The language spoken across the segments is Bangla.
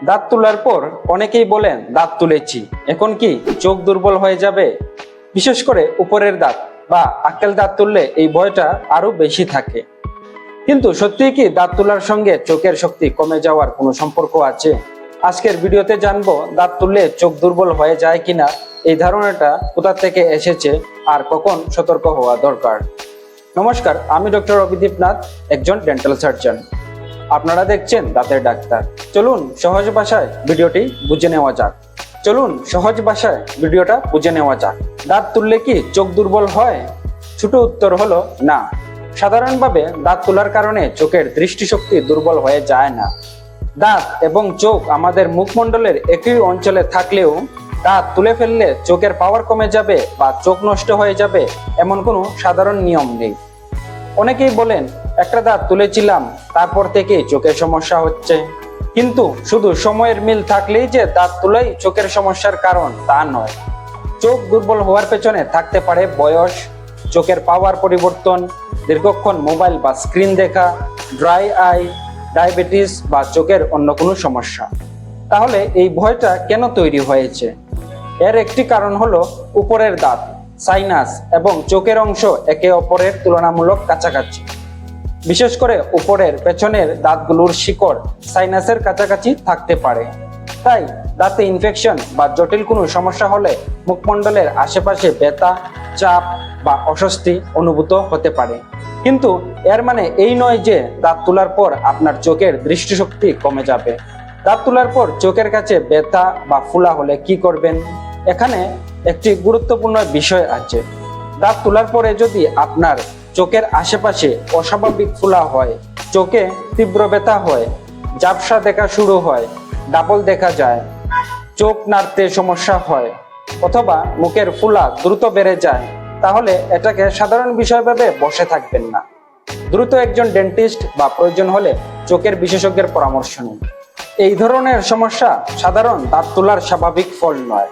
দাঁত তোলার পর অনেকেই বলেন দাঁত তুলেছি, এখন কি চোখ দুর্বল হয়ে যাবে? বিশেষ করে উপরের দাঁত বা আক্কেল দাঁত তুললে এই ভয়টা আরো বেশি থাকে। কিন্তু সত্যি কি দাঁত তোলার সঙ্গে চোখের শক্তি কমে যাওয়ার কোনো সম্পর্ক আছে? আজকের ভিডিওতে জানবো দাঁত তুললে চোখ দুর্বল হয়ে যায় কিনা, এই ধারণাটা কোথা থেকে এসেছে আর কখন সতর্ক হওয়া দরকার। নমস্কার, আমি ডক্টর অভিদীপ নাথ, একজন ডেন্টাল সার্জন। আপনারা দেখছেন দাঁতের ডাক্তার। চলুন সহজ ভাষায় ভিডিওটা বুঝে নেওয়া যাক। দাঁত তুললে কি চোখ দুর্বল হয়? ছোট উত্তর হলো না। সাধারণভাবে দাঁত তোলার কারণে চোখের দৃষ্টিশক্তি দুর্বল হয়ে যায় না। দাঁত এবং চোখ আমাদের মুখমণ্ডলের একই অঞ্চলে থাকলেও দাঁত তুলে ফেললে চোখের পাওয়ার কমে যাবে বা চোখ নষ্ট হয়ে যাবে এমন কোনো সাধারণ নিয়ম নেই। অনেকেই বলেন একটা দাঁত তুলেছিলাম, তারপর থেকে চোখের সমস্যা হচ্ছে। কিন্তু শুধু সময়ের মিল থাকলেই যে দাঁত তুলাই চোখের সমস্যার কারণ তা নয়। চোখ দুর্বল হওয়ার পেছনে থাকতে পারে বয়স, চোখের পাওয়ার পরিবর্তন, দীর্ঘক্ষণ মোবাইল বা স্ক্রিন দেখা, ড্রাই আই, ডায়াবেটিস বা চোখের অন্য কোনো সমস্যা। তাহলে এই ভয়টা কেন তৈরি হয়েছে? এর একটি কারণ হলো উপরের দাঁত, সাইনাস এবং চোখের অংশ একে অপরের তুলনামূলক কাছাকাছি। বিশেষ করে উপরের পেছনের দাঁতগুলোর শিকড় সাইনাসের কাছাকাছি থাকতে পারে। তাই দাঁতে ইনফেকশন বা জটিল কোনো সমস্যা হলে মুখমণ্ডলের আশেপাশে ব্যথা, চাপ বা অস্বস্তি অনুভূত হতে পারে। কিন্তু এর মানে এই নয় যে দাঁত তোলার পর আপনার চোখের দৃষ্টিশক্তি কমে যাবে। দাঁত তোলার পর চোখের কাছে ব্যথা বা ফোলা হলে কি করবেন? এখানে একটি গুরুত্বপূর্ণ বিষয় আছে। দাঁত তোলার পরে যদি আপনার চোখের আশেপাশে অস্বাভাবিক ফোলা হয়, চোখে তীব্র ব্যথা হয়, ঝাপসা দেখা শুরু হয়, ডাবল দেখা যায়, চোখ নাড়তে সমস্যা হয় অথবা মুখের ফোলা দ্রুত বেড়ে যায়, তাহলে এটাকে সাধারণ বিষয় ভেবে বসে থাকবেন না। দ্রুত একজন ডেন্টিস্ট বা প্রয়োজন হলে চোখের বিশেষজ্ঞের পরামর্শ নিন। এই ধরনের সমস্যা সাধারণ দাঁত তোলার স্বাভাবিক ফল নয়।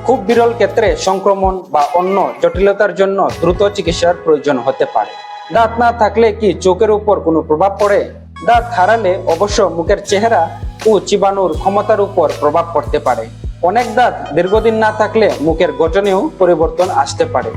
খুব বিরল ক্ষেত্রে সংক্রমণ বা অন্য জটিলতার জন্য দ্রুত চিকিৎসার প্রয়োজন হতে পারে। দাঁত না থাকলে কি চোখের উপর কোনো প্রভাব পড়ে? দাঁত হারালে অবশ্য মুখের চেহারা ও চিবানোর ক্ষমতার উপর প্রভাব পড়তে পারে। অনেক দাঁত দীর্ঘদিন না থাকলে মুখের গঠনেও পরিবর্তন আসতে পারে।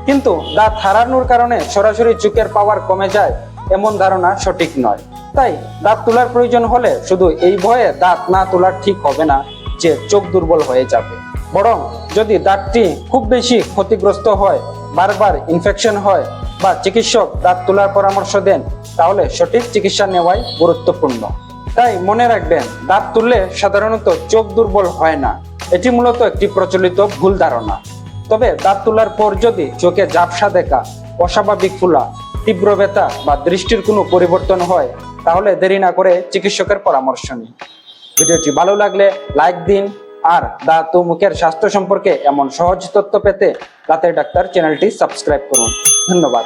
কিন্তু দাঁত হারানোর কারণে সরাসরি চোখের পাওয়ার কমে যায় এমন ধারণা সঠিক নয়। তাই দাঁত তোলার প্রয়োজন হলে শুধু এই ভয়ে দাঁত না তোলা ঠিক হবে না যে চোখ দুর্বল হয়ে যাবে। বরং যদি দাঁতটি খুব বেশি ক্ষতিগ্রস্ত হয়, বারবার ইনফেকশন হয় বা চিকিৎসক দাঁত তোলার পরামর্শ দেন, তাহলে সঠিক চিকিৎসা নেওয়াই গুরুত্বপূর্ণ। তাই মনে রাখবেন, দাঁত তুললে সাধারণত চোখ দুর্বল হয় না। এটি মূলত একটি প্রচলিত ভুল ধারণা। তবে দাঁত তোলার পর যদি চোখে ঝাপসা দেখা, অস্বাভাবিক ফোলা, তীব্র ব্যথা বা দৃষ্টির কোনো পরিবর্তন হয়, তাহলে দেরি না করে চিকিৎসকের পরামর্শ নিন। ভিডিওটি ভালো লাগলে লাইক দিন, আর দাঁত ও মুখের স্বাস্থ্য সম্পর্কে এমন সহজ তথ্য পেতে দাঁতের ডাক্তার চ্যানেলটি সাবস্ক্রাইব করুন। ধন্যবাদ।